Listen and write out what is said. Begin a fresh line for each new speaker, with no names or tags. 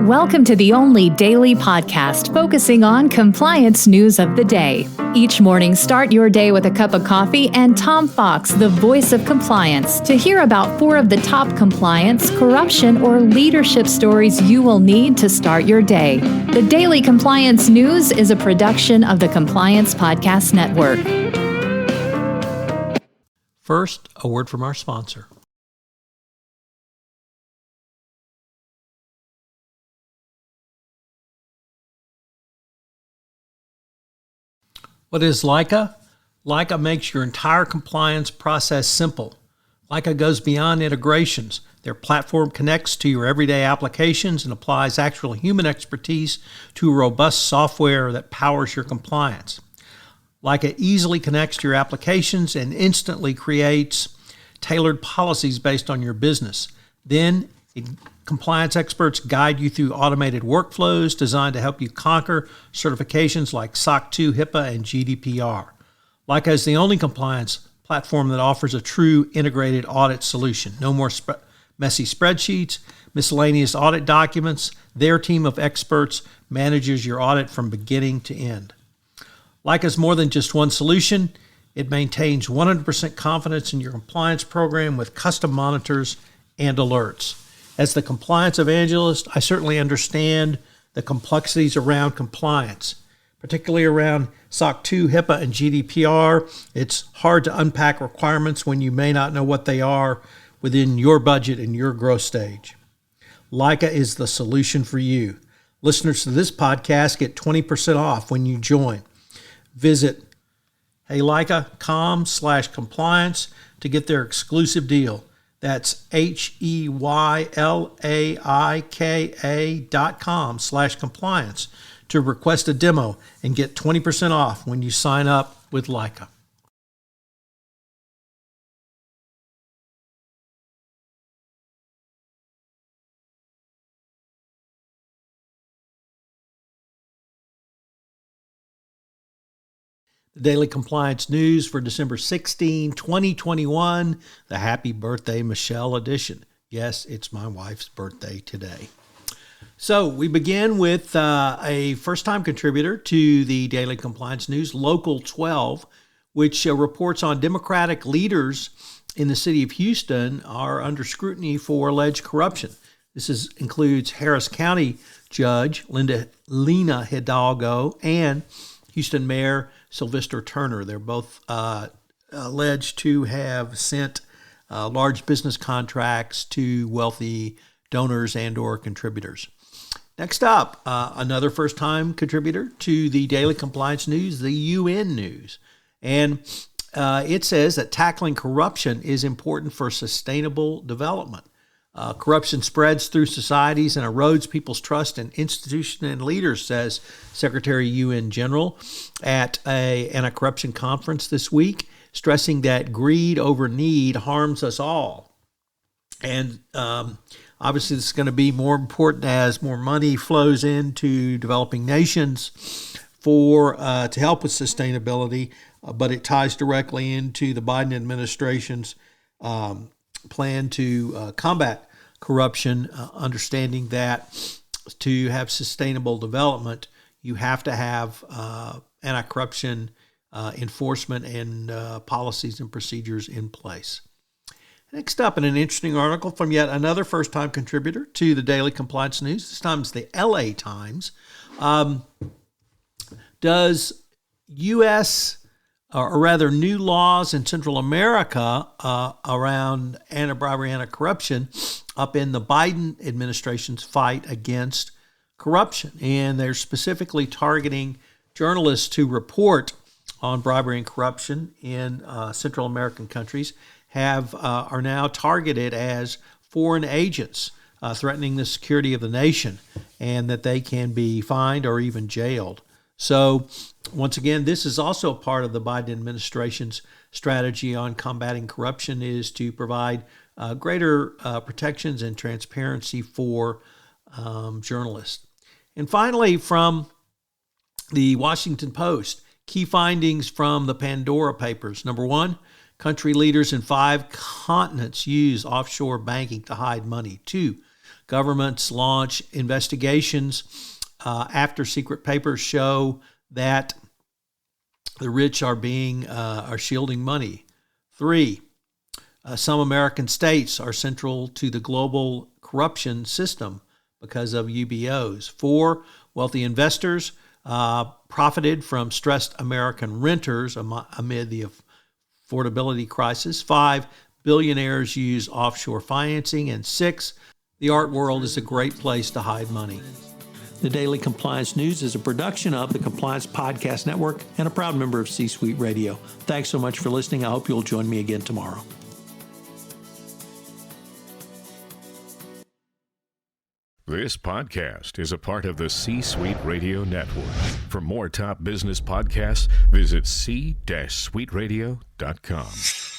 Welcome to the only daily podcast focusing on compliance news of the day. Each morning, start your day with a cup of coffee and Tom Fox, the voice of compliance, to hear about 4 of the top compliance, corruption, or leadership stories you will need to start your day. The Daily Compliance News is a production of the Compliance Podcast Network.
First, a word from our sponsor. What is LATimes? LATimes makes your entire compliance process simple. LATimes goes beyond integrations. Their platform connects to your everyday applications and applies actual human expertise to robust software that powers your compliance. LATimes easily connects to your applications and instantly creates tailored policies based on your business. Then, compliance experts guide you through automated workflows designed to help you conquer certifications like SOC 2, HIPAA, and GDPR. LATimes is the only compliance platform that offers a true integrated audit solution. No more messy spreadsheets, miscellaneous audit documents. Their team of experts manages your audit from beginning to end. LATimes is more than just one solution. It maintains 100% confidence in your compliance program with custom monitors and alerts. As the compliance evangelist, I certainly understand the complexities around compliance, particularly around SOC 2, HIPAA, and GDPR. It's hard to unpack requirements when you may not know what they are within your budget and your growth stage. LATimes is the solution for you. Listeners to this podcast get 20% off when you join. Visit LATimes.com/compliance to get their exclusive deal. That's HEYLAIKA.com/compliance to request a demo and get 20% off when you sign up with LATimes. The Daily Compliance News for December 16, 2021, the Happy Birthday Michele edition. Yes, it's my wife's birthday today. So we begin with a first-time contributor to the Daily Compliance News, Local 12, which reports on Democratic leaders in the city of Houston are under scrutiny for alleged corruption. This includes Harris County Judge Lena Hidalgo and Houston Mayor Sylvester Turner. They're both alleged to have sent large business contracts to wealthy donors and or contributors. Next up, another first-time contributor to the Daily Compliance News, the UN News. And it says that tackling corruption is important for sustainable development. Corruption spreads through societies and erodes people's trust in institutions and leaders, says Secretary UN General at an anti-corruption conference this week, stressing that greed over need harms us all. And obviously this is going to be more important as more money flows into developing nations to help with sustainability, but it ties directly into the Biden administration's plan to combat corruption, understanding that to have sustainable development, you have to have anti-corruption enforcement and policies and procedures in place. Next up, in an interesting article from yet another first-time contributor to the Daily Compliance News, this time it's the LATimes. Does U.S. or rather new laws in Central America around anti-bribery, anti-corruption up in the Biden administration's fight against corruption. And they're specifically targeting journalists to report on bribery and corruption in Central American countries are now targeted as foreign agents threatening the security of the nation, and that they can be fined or even jailed. So once again, this is also part of the Biden administration's strategy on combating corruption, is to provide greater protections and transparency for journalists. And finally, from the Washington Post, key findings from the Pandora Papers. Number 1, country leaders in 5 continents use offshore banking to hide money. 2, governments launch investigations after secret papers show that the rich are shielding money. 3, some American states are central to the global corruption system because of UBOs. 4, wealthy investors profited from stressed American renters amid the affordability crisis. 5, billionaires use offshore financing. And 6, the art world is a great place to hide money.
The Daily Compliance News is a production of the Compliance Podcast Network and a proud member of C-Suite Radio. Thanks so much for listening. I hope you'll join me again tomorrow.
This podcast is a part of the C-Suite Radio Network. For more top business podcasts, visit c-suiteradio.com.